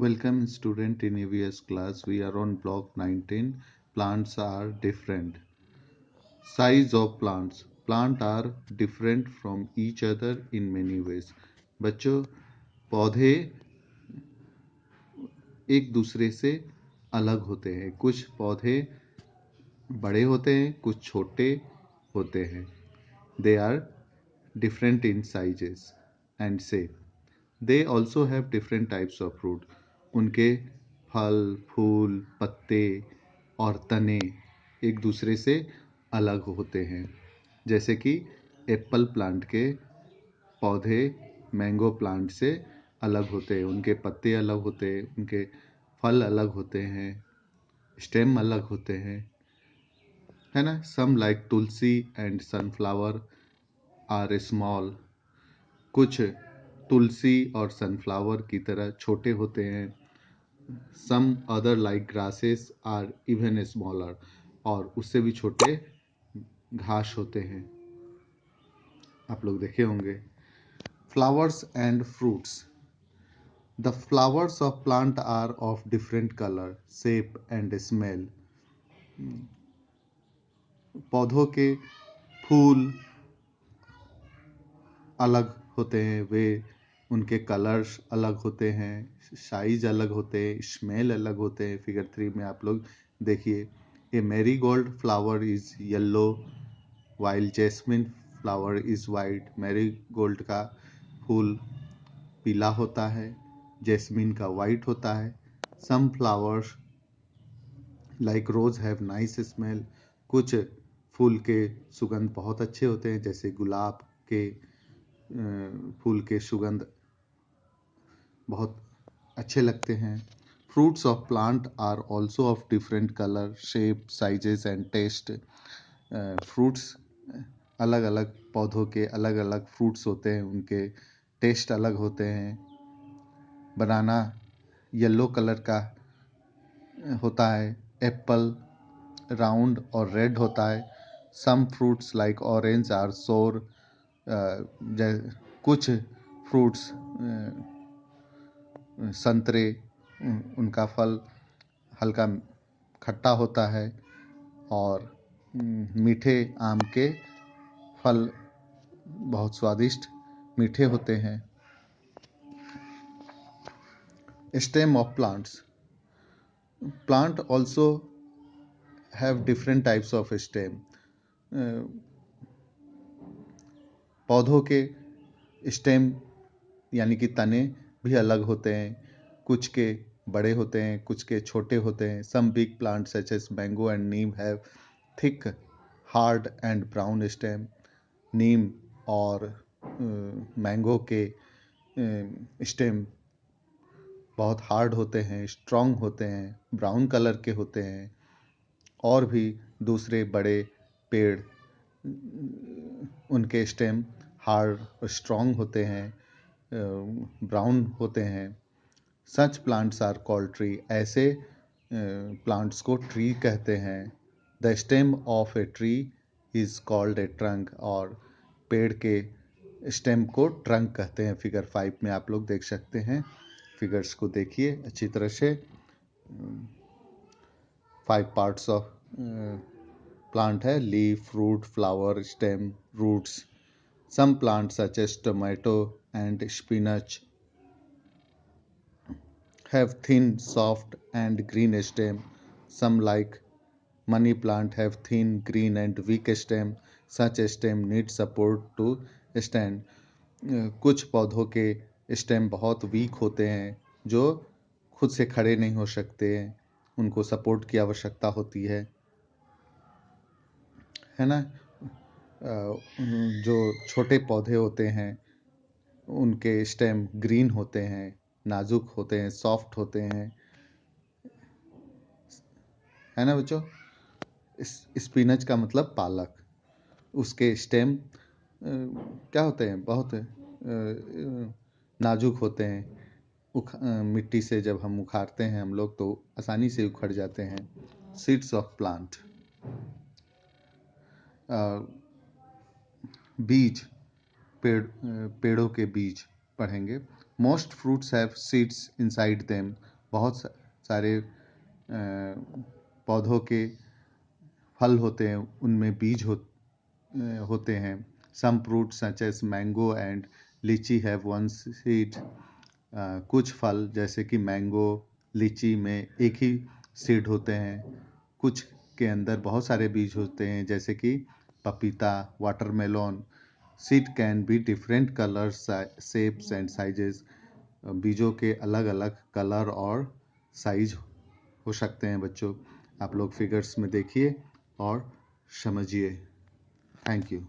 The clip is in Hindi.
Welcome student in EVS class. We are on block 19. Plants are different. Size of plants. Plants are different from each other in many ways. बच्चों, पौधे एक दूसरे से अलग होते हैं. कुछ पौधे बड़े होते हैं, कुछ छोटे होते हैं. They are different in sizes and shape. They also have different types of fruit. उनके फल, फूल, पत्ते और तने एक दूसरे से अलग होते हैं. जैसे कि एप्पल प्लांट के पौधे मैंगो प्लांट से अलग होते हैं. उनके पत्ते अलग होते हैं, उनके फल अलग होते हैं, स्टेम अलग होते हैं, है ना. Some like tulsi and sunflower are small. कुछ तुलसी और सनफ्लावर की तरह छोटे होते हैं. Some other like grasses are even smaller. और उससे भी छोटे घास होते हैं, आप लोग देखे होंगे. Flowers and fruits. The flowers of plant are of different colour, shape and smell. पौधों के फूल अलग होते हैं, वे उनके कलर्स अलग होते हैं, साइज अलग होते हैं, स्मेल अलग होते हैं. फिगर 3 में आप लोग देखिए. A marigold flower is yellow while jasmine flower is white. Marigold का फूल पीला होता है, जैस्मिन का वाइट होता है. Some flowers like rose have nice smell. कुछ फूल के सुगंध बहुत अच्छे होते हैं, जैसे गुलाब के फूल के सुगंध बहुत अच्छे लगते हैं. Fruits of plant are also of different colour, shape, sizes and taste. Fruits अलग अलग पौधों के अलग अलग फ्रूट्स होते हैं, उनके टेस्ट अलग होते हैं. बनाना येलो कलर का होता है, एप्पल राउंड और रेड होता है. Some fruits like orange are sour. कुछ फ्रूट्स संतरे, उनका फल हल्का खट्टा होता है. और मीठे आम के फल बहुत स्वादिष्ट मीठे होते हैं. Stem of plants. Plant also have different types of stem. पौधों के स्टेम यानी कि तने भी अलग होते हैं. कुछ के बड़े होते हैं, कुछ के छोटे होते हैं. Some big plant such as mango and neem have thick hard and brown stem. नीम और मैंगो के स्टेम बहुत हार्ड होते हैं, स्ट्रॉन्ग होते हैं, ब्राउन कलर के होते हैं. और भी दूसरे बड़े पेड़, उनके स्टेम हार्ड और स्ट्रॉन्ग होते हैं, ब्राउन होते हैं. Such plants are called tree. ऐसे प्लांट्स को ट्री कहते हैं. The stem of a tree is called a trunk. और पेड़ के स्टेम को ट्रंक कहते हैं. फिगर 5 में आप लोग देख सकते हैं. फिगर्स को देखिए अच्छी तरह से. 5 पार्ट्स ऑफ प्लांट है. Leaf, fruit, flower, stem, roots. Some plants such as tomato and spinach have thin, soft and green stem. Some like money plant have thin, green and weak stem. Such stem need support to stand. कुछ पौधों के स्टेम बहुत वीक होते हैं, जो खुद से खड़े नहीं हो सकते हैं, उनको सपोर्ट की आवश्यकता होती है ना. जो छोटे पौधे होते हैं उनके स्टेम ग्रीन होते हैं, नाजुक होते हैं, सॉफ्ट होते हैं, है ना बच्चों. स्पिनच का मतलब पालक. उसके स्टेम क्या होते हैं, बहुत नाजुक होते हैं. मिट्टी से जब हम उखाड़ते हैं हम लोग तो आसानी से उखड़ जाते हैं. Seeds of plant. बीज, पेड़ों के बीज पढ़ेंगे. Most fruits have seeds inside them. बहुत सारे पौधों के फल होते हैं, उनमें बीज होते हैं। Some fruits such as mango and lychee have one seed. कुछ फल जैसे कि मैंगो, लीची में एक ही सीड होते हैं। कुछ के अंदर बहुत सारे बीज होते हैं जैसे कि पपीता, watermelon. Seed can be different colours, shapes and sizes. बीजों के अलग अलग कलर और साइज हो सकते हैं बच्चों। आप लोग फिगर्स में देखिए और समझिए। Thank you.